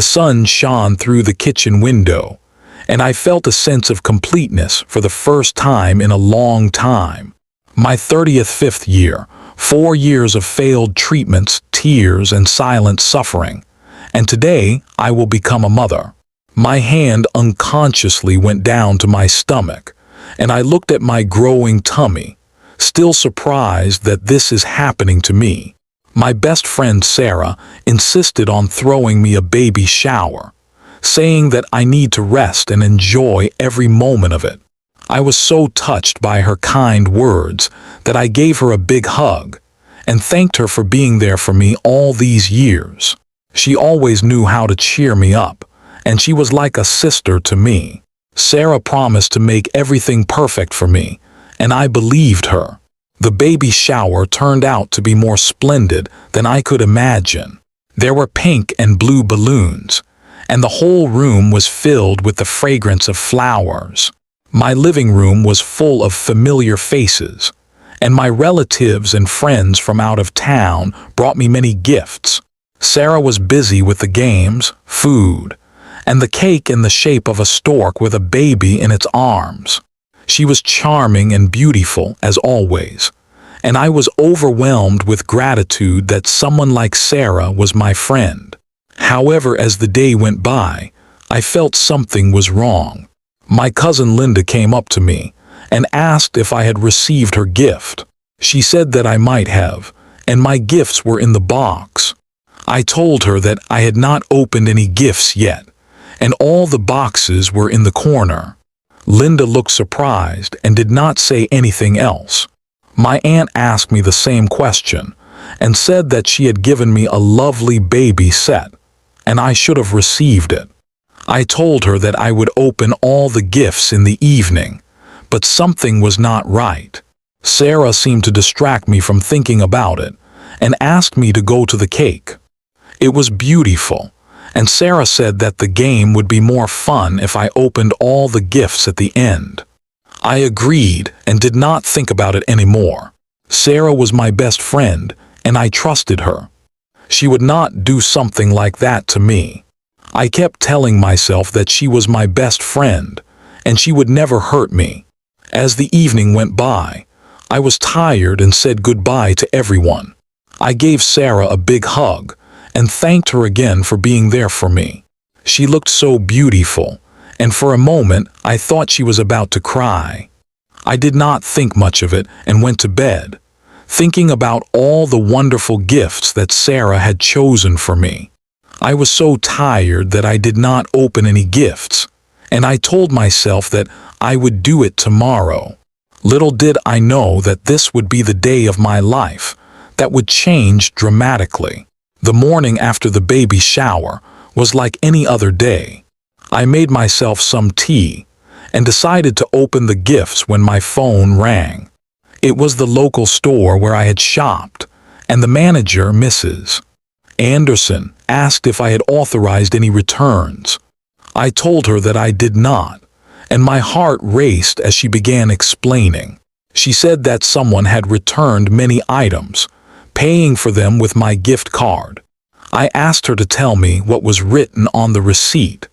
The sun shone through the kitchen window, and I felt a sense of completeness for the first time in a long time. My 35th year, 4 years of failed treatments, tears, and silent suffering, and today I will become a mother. My hand unconsciously went down to my stomach, and I looked at my growing tummy, still surprised that this is happening to me. My best friend Sarah insisted on throwing me a baby shower, saying that I need to rest and enjoy every moment of it. I was so touched by her kind words that I gave her a big hug and thanked her for being there for me all these years. She always knew how to cheer me up, and she was like a sister to me. Sarah promised to make everything perfect for me, and I believed her. The baby shower turned out to be more splendid than I could imagine. There were pink and blue balloons, and the whole room was filled with the fragrance of flowers. My living room was full of familiar faces, and my relatives and friends from out of town brought me many gifts. Sarah was busy with the games, food, and the cake in the shape of a stork with a baby in its arms. She was charming and beautiful as always, and I was overwhelmed with gratitude that someone like Sarah was my friend. However, as the day went by, I felt something was wrong. My cousin Linda came up to me and asked if I had received her gift. She said that I might have, and my gifts were in the box. I told her that I had not opened any gifts yet, and all the boxes were in the corner. Linda looked surprised and did not say anything else. My aunt asked me the same question and said that she had given me a lovely baby set, and I should have received it. I told her that I would open all the gifts in the evening, but something was not right. Sarah seemed to distract me from thinking about it and asked me to go to the cake. It was beautiful, and Sarah said that the game would be more fun if I opened all the gifts at the end. I agreed and did not think about it anymore. Sarah was my best friend, and I trusted her. She would not do something like that to me. I kept telling myself that she was my best friend, and she would never hurt me. As the evening went by, I was tired and said goodbye to everyone. I gave Sarah a big hug and thanked her again for being there for me. She looked so beautiful, and for a moment I thought she was about to cry. I did not think much of it and went to bed, thinking about all the wonderful gifts that Sarah had chosen for me. I was so tired that I did not open any gifts, and I told myself that I would do it tomorrow. Little did I know that this would be the day of my life that would change dramatically. The morning after the baby shower was like any other day. I made myself some tea and decided to open the gifts when my phone rang. It was the local store where I had shopped, and the manager, Mrs. Anderson, asked if I had authorized any returns. I told her that I did not, and my heart raced as she began explaining. She said that someone had returned many items, paying for them with my gift card. I asked her to tell me what was written on the receipt,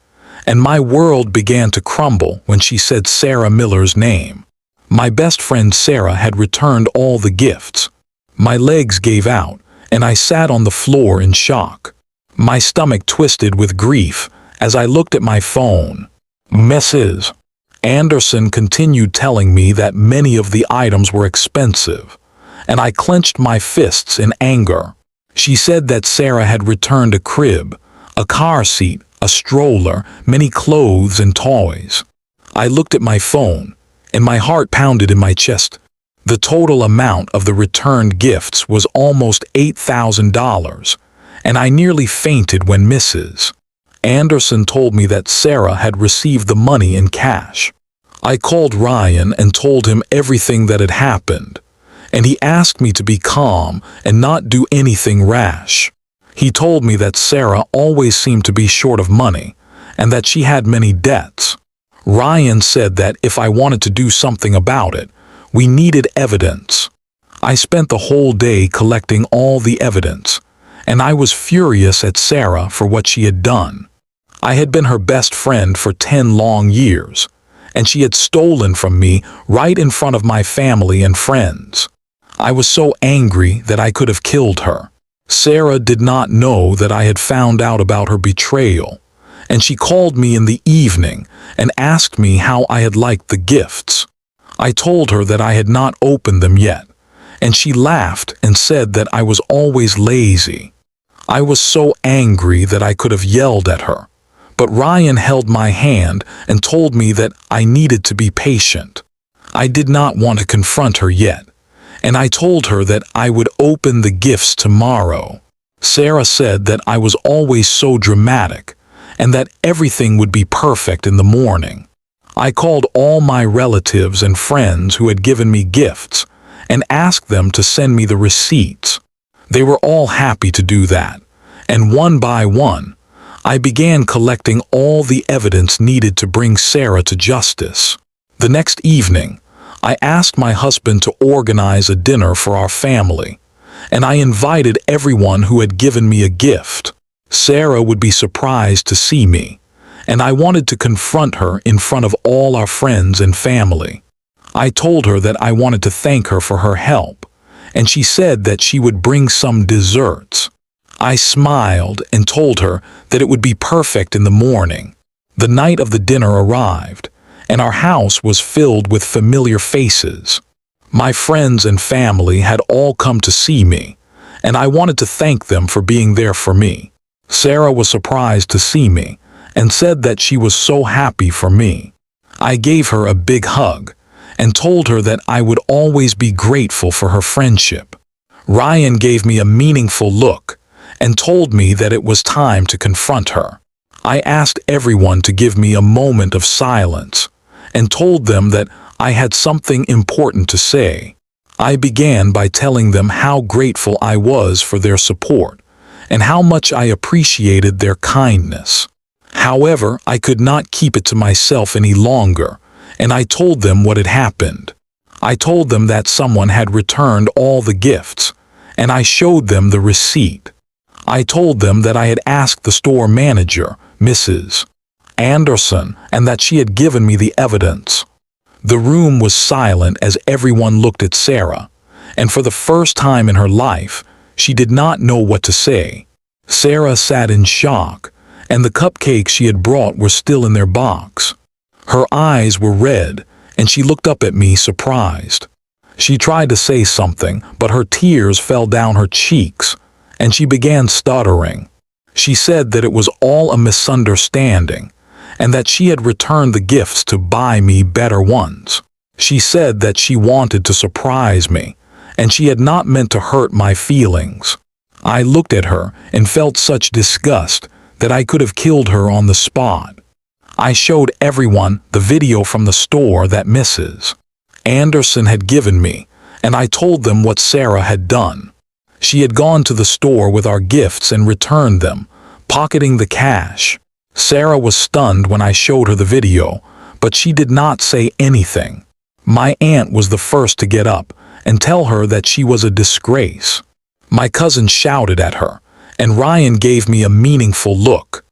and my world began to crumble when she said Sarah Miller's name. My best friend Sarah had returned all the gifts. My legs gave out, and I sat on the floor in shock. My stomach twisted with grief as I looked at my phone. Mrs. Anderson continued telling me that many of the items were expensive, and I clenched my fists in anger. She said that Sarah had returned a crib, a car seat, a stroller, many clothes and toys. I looked at my phone, and my heart pounded in my chest. The total amount of the returned gifts was almost $8,000, and I nearly fainted when Mrs. Anderson told me that Sarah had received the money in cash. I called Ryan and told him everything that had happened, and he asked me to be calm and not do anything rash. He told me that Sarah always seemed to be short of money and that she had many debts. Ryan said that if I wanted to do something about it, we needed evidence. I spent the whole day collecting all the evidence, and I was furious at Sarah for what she had done. I had been her best friend for 10 long years, and she had stolen from me right in front of my family and friends. I was so angry that I could have killed her. Sarah did not know that I had found out about her betrayal, and she called me in the evening and asked me how I had liked the gifts. I told her that I had not opened them yet, and she laughed and said that I was always lazy. I was so angry that I could have yelled at her, but Ryan held my hand and told me that I needed to be patient. I did not want to confront her yet, and I told her that I would open the gifts tomorrow. Sarah said that I was always so dramatic and that everything would be perfect in the morning. I called all my relatives and friends who had given me gifts and asked them to send me the receipts. They were all happy to do that, and one by one, I began collecting all the evidence needed to bring Sarah to justice. The next evening, I asked my husband to organize a dinner for our family, and I invited everyone who had given me a gift. Sarah would be surprised to see me, and I wanted to confront her in front of all our friends and family. I told her that I wanted to thank her for her help, and she said that she would bring some desserts. I smiled and told her that it would be perfect in the morning. The night of the dinner arrived, and our house was filled with familiar faces. My friends and family had all come to see me, and I wanted to thank them for being there for me. Sarah was surprised to see me and said that she was so happy for me. I gave her a big hug and told her that I would always be grateful for her friendship. Ryan gave me a meaningful look and told me that it was time to confront her. I asked everyone to give me a moment of silence and told them that I had something important to say. I began by telling them how grateful I was for their support and how much I appreciated their kindness. However, I could not keep it to myself any longer, and I told them what had happened. I told them that someone had returned all the gifts, and I showed them the receipt. I told them that I had asked the store manager, Mrs. Anderson, and that she had given me the evidence. The room was silent as everyone looked at Sarah, and for the first time in her life, she did not know what to say. Sarah sat in shock, and the cupcakes she had brought were still in their box. Her eyes were red, and she looked up at me surprised. She tried to say something, but her tears fell down her cheeks, and she began stuttering. She said that it was all a misunderstanding, and that she had returned the gifts to buy me better ones. She said that she wanted to surprise me, and she had not meant to hurt my feelings. I looked at her and felt such disgust that I could have killed her on the spot. I showed everyone the video from the store that Mrs. Anderson had given me, and I told them what Sarah had done. She had gone to the store with our gifts and returned them, pocketing the cash. Sarah was stunned when I showed her the video, but she did not say anything. My aunt was the first to get up and tell her that she was a disgrace. My cousin shouted at her, and Ryan gave me a meaningful look.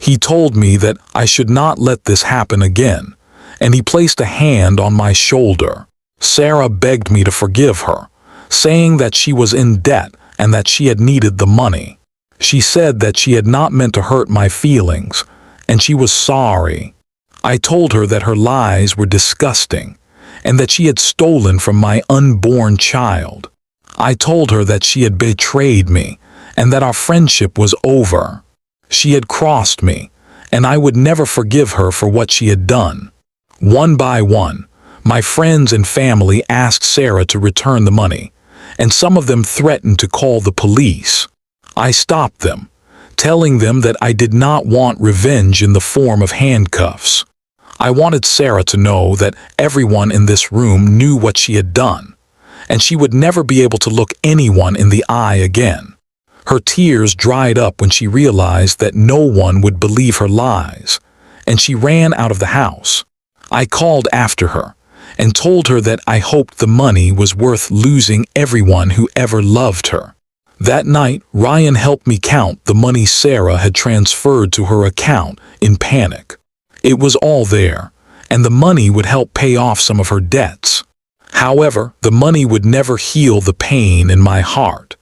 He told me that I should not let this happen again, and he placed a hand on my shoulder. Sarah begged me to forgive her, saying that she was in debt and that she had needed the money. She said that she had not meant to hurt my feelings, and she was sorry. I told her that her lies were disgusting, and that she had stolen from my unborn child. I told her that she had betrayed me, and that our friendship was over. She had crossed me, and I would never forgive her for what she had done. One by one, my friends and family asked Sarah to return the money, and some of them threatened to call the police. I stopped them, telling them that I did not want revenge in the form of handcuffs. I wanted Sarah to know that everyone in this room knew what she had done, and she would never be able to look anyone in the eye again. Her tears dried up when she realized that no one would believe her lies, and she ran out of the house. I called after her and told her that I hoped the money was worth losing everyone who ever loved her. That night, Ryan helped me count the money Sarah had transferred to her account in panic. It was all there, and the money would help pay off some of her debts. However, the money would never heal the pain in my heart,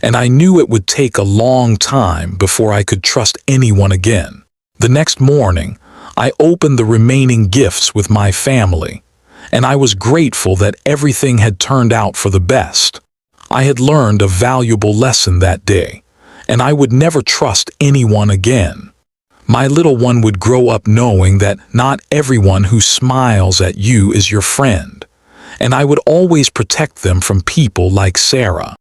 and I knew it would take a long time before I could trust anyone again. The next morning, I opened the remaining gifts with my family, and I was grateful that everything had turned out for the best. I had learned a valuable lesson that day, and I would never trust anyone again. My little one would grow up knowing that not everyone who smiles at you is your friend, and I would always protect them from people like Sarah.